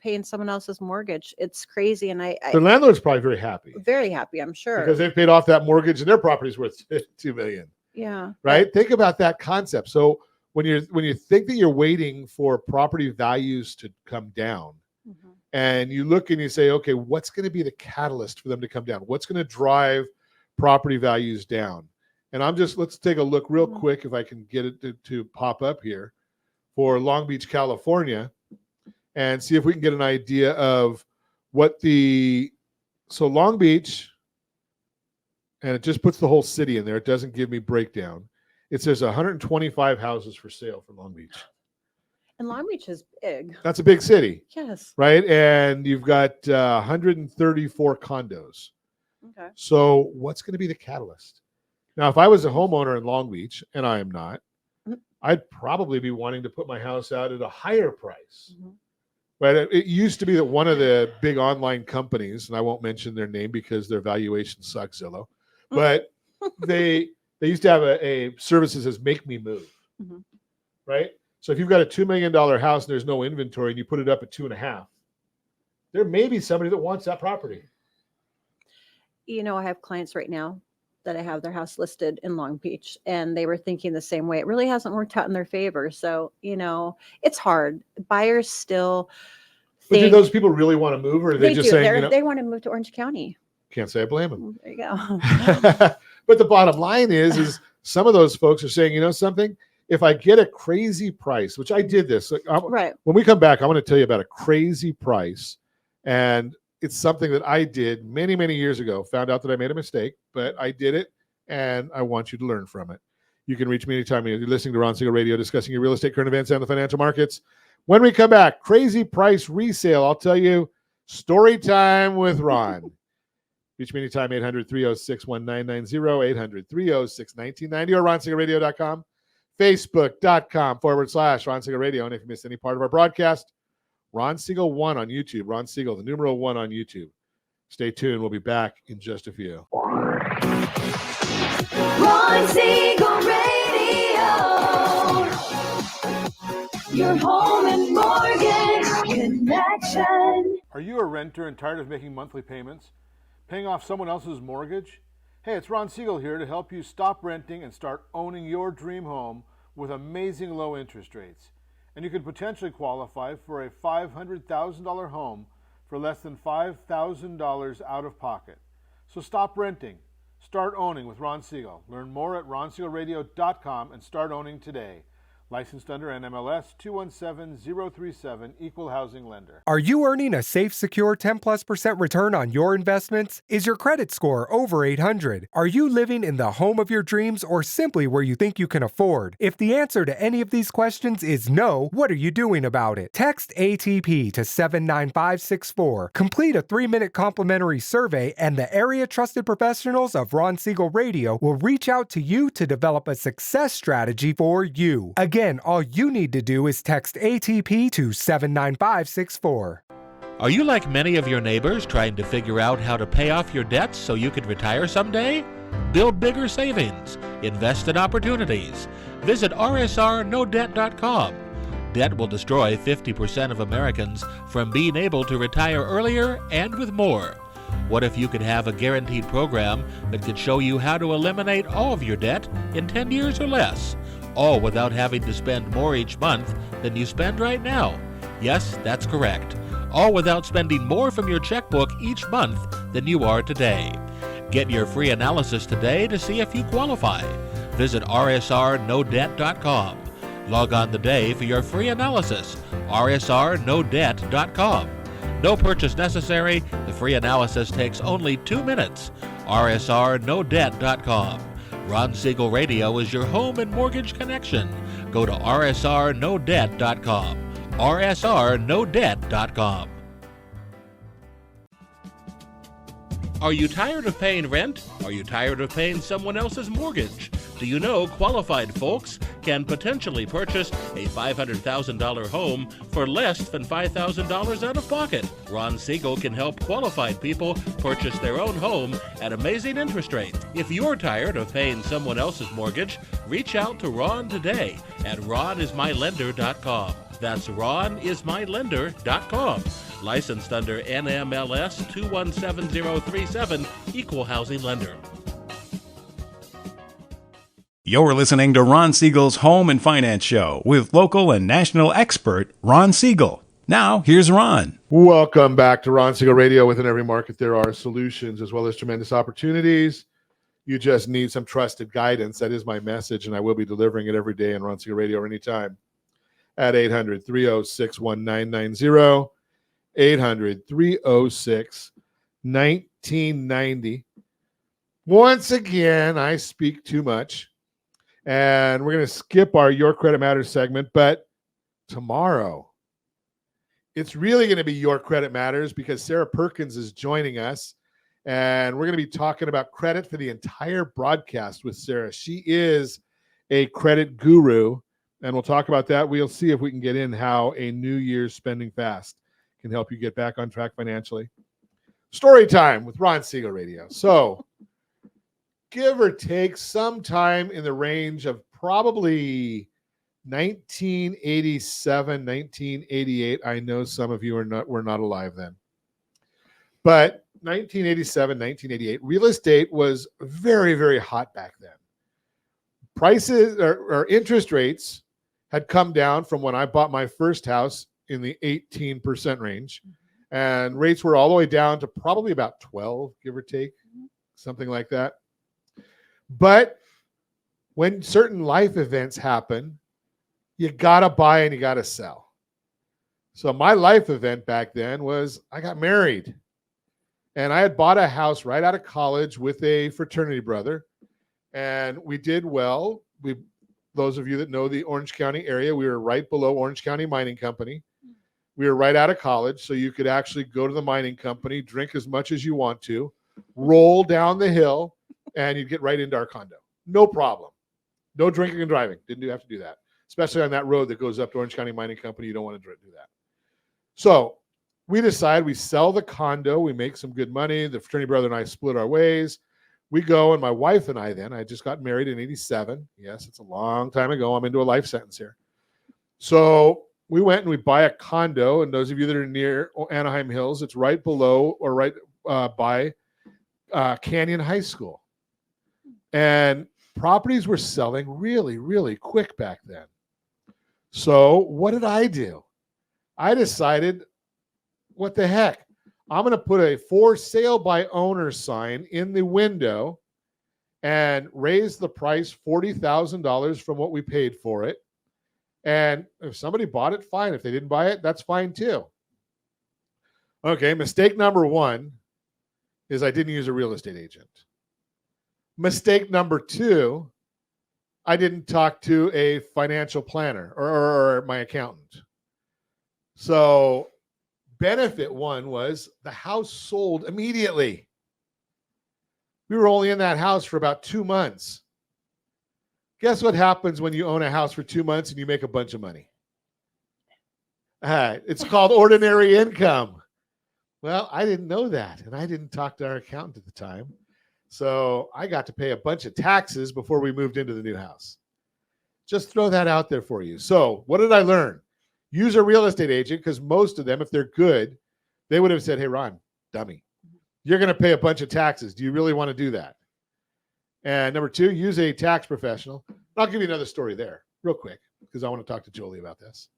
paying someone else's mortgage. It's crazy. And The I'm landlord's probably very happy very happy, I'm sure. because they've paid off that mortgage and their property's worth $2 million. Yeah. Right? Think about that concept. So when you think that you're waiting for property values to come down, Mhm. and you look and you say, okay, what's going to be the catalyst for them to come down? What's going to drive property values down? And let's take a look real Mhm. quick if I can get it to pop up here for Long Beach, California, and see if we can get an idea of so Long Beach, and it just puts the whole city in there. It doesn't give me breakdown. It says 125 houses for sale for Long Beach. And Long Beach is big. That's a big city, Yes. right? And you've got 134 condos. Okay. So what's going to be the catalyst? Now, if I was a homeowner in Long Beach, and I am not, Mhm. I'd probably be wanting to put my house out at a higher price Mhm. But it used to be that one of the big online companies, and I won't mention their name because their valuation sucks, Zillow, but they used to have a service that says "Make Me Move," right? So if you've got a $2 million house and there's no inventory and you put it up at 2.5, there may be somebody that wants that property. You know, I have clients right now that I have their house listed in Long Beach, and they were thinking the same way. It really hasn't worked out in their favor. So, you know, it's hard. Buyers still But do think those people really want to move, or are they just do. saying, you know, They want to move to Orange County. can't say I blame them. There you go. But the bottom line is some of those folks are saying, you know something, if I get a crazy price, which I did this, Right. when we come back, I want to tell you about a crazy price. And it's something that I did many, many years ago. Found out that I made a mistake, but I did it, and I want you to learn from it. You can reach me anytime you're listening to Ron Siegel Radio, discussing your real estate, current events, and the financial markets. When we come back, crazy price resale. I'll tell you, story time with Ron. Reach me anytime, 800-306-1990, 800-306-1990, or RonSiegelRadio.com, Facebook.com/Ron Siegel Radio. And if you missed any part of our broadcast, Ron Siegel 1 on YouTube. Ron Siegel, the numeral 1 on YouTube. Stay tuned. We'll be back in just a few. Ron Siegel Radio. Your home and mortgage connection. Are you a renter and tired of making monthly payments? Paying off someone else's mortgage? Hey, it's Ron Siegel here to help you stop renting and start owning your dream home with amazing low interest rates. And you could potentially qualify for a $500,000 home for less than $5,000 out of pocket. So stop renting. Start owning with Ron Siegel. Learn more at RonSiegelRadio.com and start owning today. Licensed under NMLS 217037, Equal Housing Lender. Are you earning a safe, secure 10+% return on your investments? Is your credit score over 800? Are you living in the home of your dreams or simply where you think you can afford? If the answer to any of these questions is no, what are you doing about it? Text ATP to 79564. Complete a 3-minute complimentary survey, and the area trusted professionals of Ron Siegel Radio will reach out to you to develop a success strategy for you. Again, all you need to do is text ATP to 79564. Are you like many of your neighbors trying to figure out how to pay off your debts so you could retire someday? Build bigger savings. Invest in opportunities. Visit rsrnodebt.com. Debt will destroy 50% of Americans from being able to retire earlier and with more. What if you could have a guaranteed program that could show you how to eliminate all of your debt in 10 years or less? All without having to spend more each month than you spend right now. Yes, that's correct. All without spending more from your checkbook each month than you are today. Get your free analysis today to see if you qualify. Visit rsrnodebt.com. Log on today for your free analysis. rsrnodebt.com. No purchase necessary. The free analysis takes only 2 minutes. rsrnodebt.com. Ron Siegel Radio is your home and mortgage connection. Go to rsrnodebt.com. rsrnodebt.com. Are you tired of paying rent? Are you tired of paying someone else's mortgage? Do you know qualified folks can potentially purchase a $500,000 home for less than $5,000 out of pocket? Ron Siegel can help qualified people purchase their own home at amazing interest rates. If you're tired of paying someone else's mortgage, reach out to Ron today at ronismylender.com. That's ronismylender.com. Licensed under NMLS 217037, Equal Housing Lender. You're listening to Ron Siegel's Home and Finance Show with local and national expert Ron Siegel. Now, here's Ron. Welcome back to Ron Siegel Radio. Within every market, there are solutions as well as tremendous opportunities. You just need some trusted guidance. That is my message, and I will be delivering it every day on Ron Siegel Radio or anytime at 800-306-1990, 800-306-1990. Once again, I speak too much, and we're going to skip our Your Credit Matters segment, but tomorrow, it's really going to be Your Credit Matters because Sarah Perkins is joining us, and we're going to be talking about credit for the entire broadcast with Sarah. She is a credit guru, and we'll talk about that. We'll see if we can get in how a New Year's spending fast. can help you get back on track financially. Story time with Ron Siegel Radio. So, give or take sometime in the range of probably 1987, 1988. I know some of you were not alive then. But 1987, 1988, real estate was very, very hot back then. Prices or interest rates had come down from when I bought my first house in the 18% range. And rates were all the way down to probably about 12, give or take, something like that. But when certain life events happen, you got to buy and you got to sell. So my life event back then was I got married. And I had bought a house right out of college with a fraternity brother. And we did well. Those of you that know the Orange County area, we were right below Orange County Mining Company. We were right out of college, so you could actually go to the mining company, drink as much as you want to, roll down the hill, and you'd get right into our condo. No problem. No drinking and driving. Didn't have to do that. Especially on that road that goes up to Orange County Mining Company. You don't want to do that. So we decide we sell the condo. We make some good money. The fraternity brother and I split our ways. We go, and my wife and I just got married in 87. Yes, it's a long time ago. I'm into a life sentence here. So we went and we buy a condo. And those of you that are near Anaheim Hills, it's right below or right by Canyon High School. And properties were selling really, really quick back then. So what did I do? I decided, what the heck? I'm going to put a for sale by owner sign in the window and raise the price $40,000 from what we paid for it. And if somebody bought it, fine. If they didn't buy it, that's fine too. Okay, mistake number one is I didn't use a real estate agent. Mistake number two, I didn't talk to a financial planner or my accountant. So benefit one was the house sold immediately. We were only in that house for about 2 months. Guess what happens when you own a house for 2 months and you make a bunch of money? It's called ordinary income. Well, I didn't know that, and I didn't talk to our accountant at the time. So I got to pay a bunch of taxes before we moved into the new house. Just throw that out there for you. So what did I learn? Use a real estate agent, because most of them, if they're good, they would have said, hey, Ron, dummy, you're going to pay a bunch of taxes. Do you really want to do that? And number two, use a tax professional. I'll give you another story there real quick, because I want to talk to Jolie about this.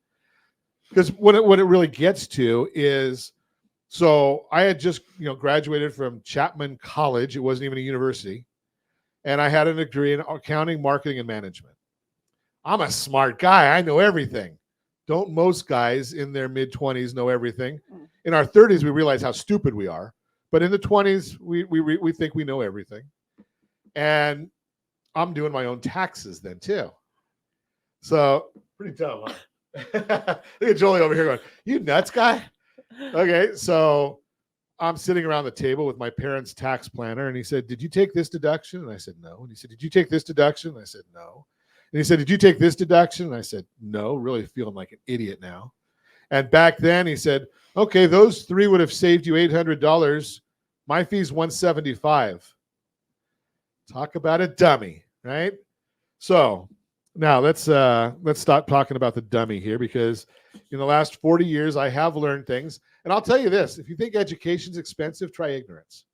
Because what it really gets to is, so I had just graduated from Chapman College. It wasn't even a university. And I had a degree in accounting, marketing, and management. I'm a smart guy. I know everything. Don't most guys in their mid-20s know everything? In our 30s, we realize how stupid we are. But in the 20s, we think we know everything. And I'm doing my own taxes then, too. So, pretty dumb, huh? Look at Jolie over here going, you nuts, guy? Okay, so I'm sitting around the table with my parents' tax planner, and he said, did you take this deduction? And I said, no. And he said, did you take this deduction? And I said, no. And he said, did you take this deduction? And I said, no, really feeling like an idiot now. And back then he said, okay, those three would have saved you $800. My fee's $175. Talk about a dummy, right? So now let's stop talking about the dummy here, because in the last 40 years, I have learned things. And I'll tell you this, if you think education's expensive, try ignorance.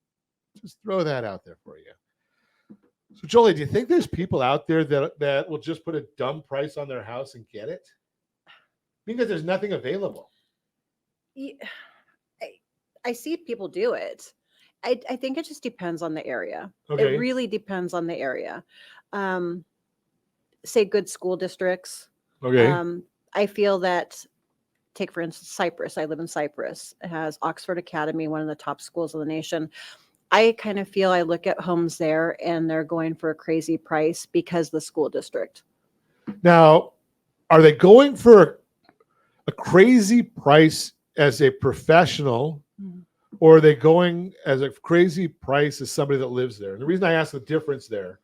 Just throw that out there for you. So Jolie, do you think there's people out there that will just put a dumb price on their house and get it? Because there's nothing available. I see people do it. I think it just depends on the area. Okay. It really depends on the area. Say good school districts. Okay. I feel that, take for instance, Cypress. I live in Cypress. It has Oxford Academy, one of the top schools of the nation. I kind of feel I look at homes there and they're going for a crazy price because the school district. Now, are they going for a crazy price as a professional, or are they going as a crazy price as somebody that lives there? And the reason I ask the difference there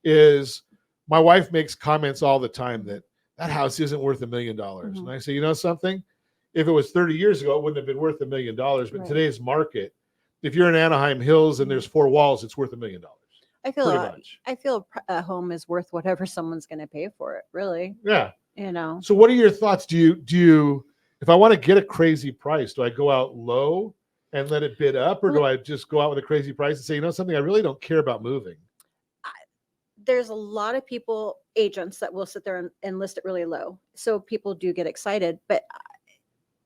is my wife makes comments all the time that house isn't worth $1 million. And I say, you know something? if it was 30 years ago, it wouldn't have been worth $1 million. But in Right. today's market, if you're in Anaheim Hills and there's 4 walls, it's worth $1 million. I feel Pretty much. I feel a home is worth whatever someone's going to pay for it. Really, Yeah. you know. So what are your thoughts? Do you if I want to get a crazy price, do I go out low and let it bid up, or do I just go out with a crazy price and say, you know something, I really don't care about moving? There's a lot of people, agents, that will sit there and list it really low. So people do get excited, but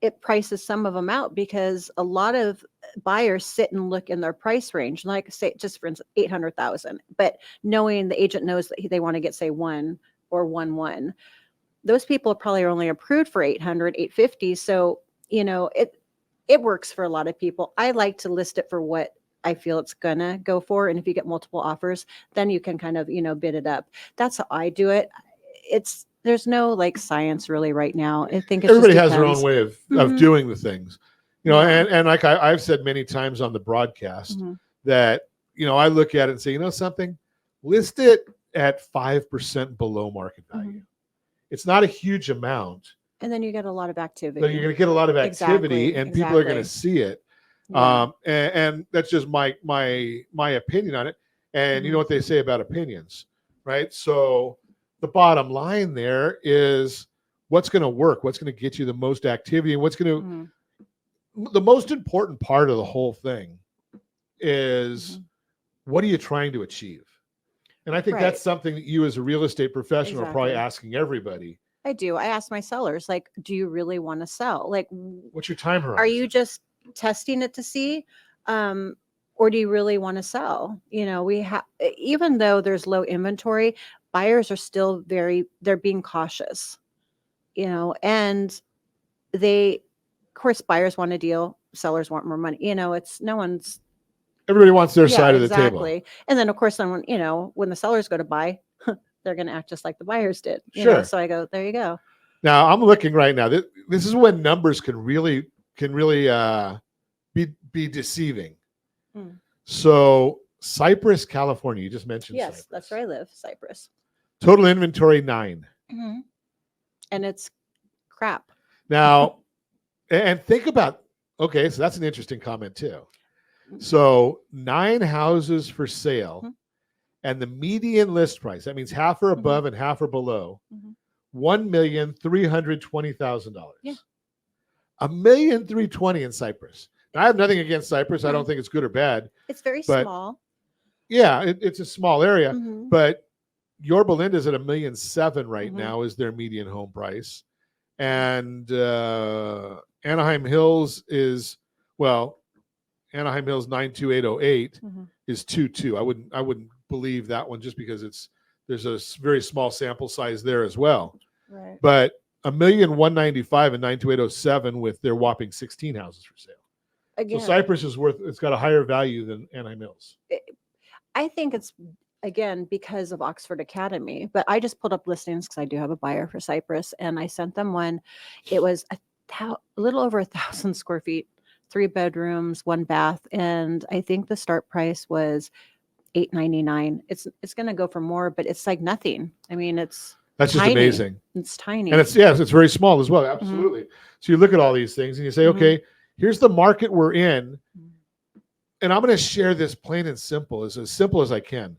it prices some of them out because a lot of buyers sit and look in their price range, like say, just for instance, 800,000, but knowing the agent knows that they want to get, say, 1 or 1.1, those people probably are only approved for 800, 850. So, you know, it works for a lot of people. I like to list it for what I feel it's gonna go for. And if you get multiple offers, then you can kind of, you know, bid it up. That's how I do it. There's no like science really right now. I think Everybody has their own way of Mhm. doing the things, you know, Yeah. and like I've said many times on the broadcast Mhm. that, you know, I look at it and say, you know something, list it at 5% below market value. It's not a huge amount, And then you get a lot of activity. but you're going to get a lot of activity Exactly, and people are going to exactly. see it. Yeah. And that's just my opinion on it. And you know what they say about opinions, right? So the bottom line there is what's going to work, what's going to get you the most activity, and what's going to, the most important part of the whole thing is what are you trying to achieve? And I think Right. that's something that you as a real estate professional are probably Exactly. asking everybody. I do. I ask my sellers, like, do you really want to sell? Like, What's your time horizon? are you just testing it to see? Or do you really want to sell? You know, we have, even though there's low inventory, buyers are still they're being cautious, you know, and of course, buyers want a deal, sellers want more money. You know, Everybody wants their side of the table. exactly. And then of course, then when the sellers go to buy, they're going to act just like the buyers did. You know? Sure. So I go, there you go. Now I'm looking right now. This is when numbers can really be deceiving. Mm. So Cypress, California, you just mentioned. Yes, Cypress. that's where I live, Cypress. Total inventory 9. And it's crap. Now, and think about, okay, so that's an interesting comment too. So 9 houses for sale, and the median list price, that means half are above and half are below, $1,320,000. Yeah. $1,320,000 in Cypress. Now, I have nothing against Cypress. I don't think it's good or bad. It's very But- small. Yeah, it's a small area, Mhm. but Yorba Linda's at $1,700,000 right Mhm. now is their median home price, and Anaheim Hills is Anaheim Hills 92808 is 2.2. I wouldn't believe that one just because there's a very small sample size there as well. Right. But $1,195,000 and 92807 with their whopping 16 houses for sale. Again, So Cypress it's got a higher value than Anaheim Hills. I think it's again because of Oxford Academy, but I just pulled up listings because I do have a buyer for Cypress, and I sent them one. It was a little over 1,000 square feet, 3 bedrooms, 1 bath, and I think the start price was $899. It's going to go for more, but it's like nothing. I mean, That's just tiny. amazing. It's tiny. And it's very small as well. Absolutely. So you look at all these things and you say, okay, here's the market we're in. And I'm going to share this plain and simple as I can.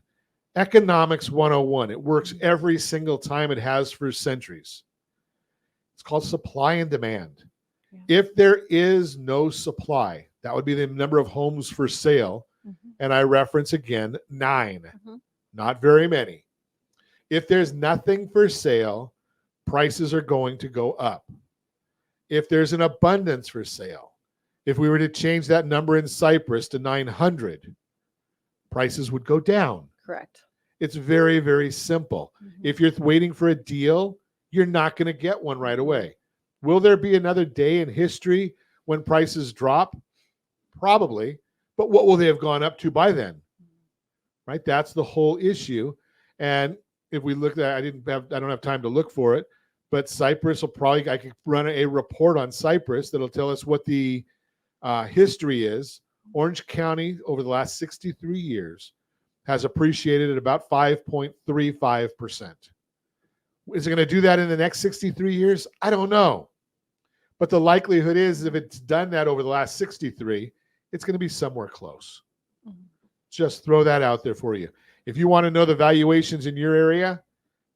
Economics 101. It works every single time. It has for centuries. It's called supply and demand. If there is no supply, that would be the number of homes for sale. And I reference again 9, not very many. If there's nothing for sale, prices are going to go up. If there's an abundance for sale, if we were to change that number in Cypress to 900, prices would go down. Correct. It's very, very simple. If you're waiting for a deal, you're not going to get one right away. Will there be another day in history when prices drop? Probably. But what will they have gone up to by then? Right? That's the whole issue. And if we look at, I don't have time to look for it, but Cypress I could run a report on Cypress that'll tell us what the history is. Orange County over the last 63 years has appreciated at about 5.35%. Is it going to do that in the next 63 years? I don't know. But the likelihood is if it's done that over the last 63, it's going to be somewhere close. Just throw that out there for you. If you want to know the valuations in your area,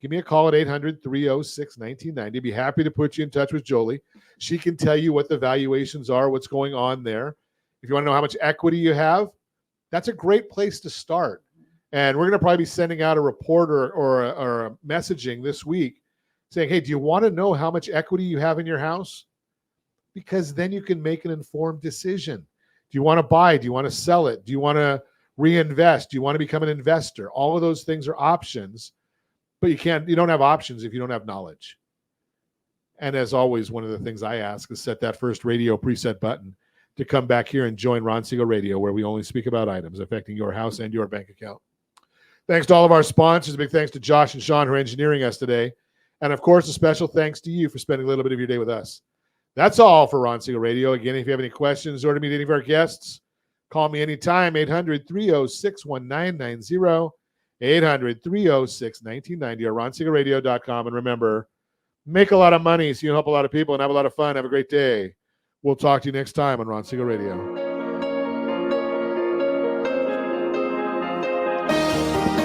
give me a call at 800-306-1990. Be happy to put you in touch with Jolie. She can tell you what the valuations are, what's going on there. If you want to know how much equity you have, that's a great place to start. And we're going to probably be sending out a report or a messaging this week saying, hey, do you want to know how much equity you have in your house? Because then you can make an informed decision. Do you want to buy? Do you want to sell it? Do you want to reinvest? Do you want to become an investor? All of those things are options, but you don't have options if you don't have knowledge. And as always, one of the things I ask is set that first radio preset button to come back here and join Ron Siegel Radio, where we only speak about items affecting your house and your bank account. Thanks to all of our sponsors. A big thanks to Josh and Sean who are engineering us today. And of course, a special thanks to you for spending a little bit of your day with us. That's all for Ron Siegel Radio. Again, if you have any questions or to meet any of our guests, call me anytime, 800-306-1990, 800-306-1990, or ronsiegelradio.com. And remember, make a lot of money so you help a lot of people and have a lot of fun. Have a great day. We'll talk to you next time on Ron Siegel Radio.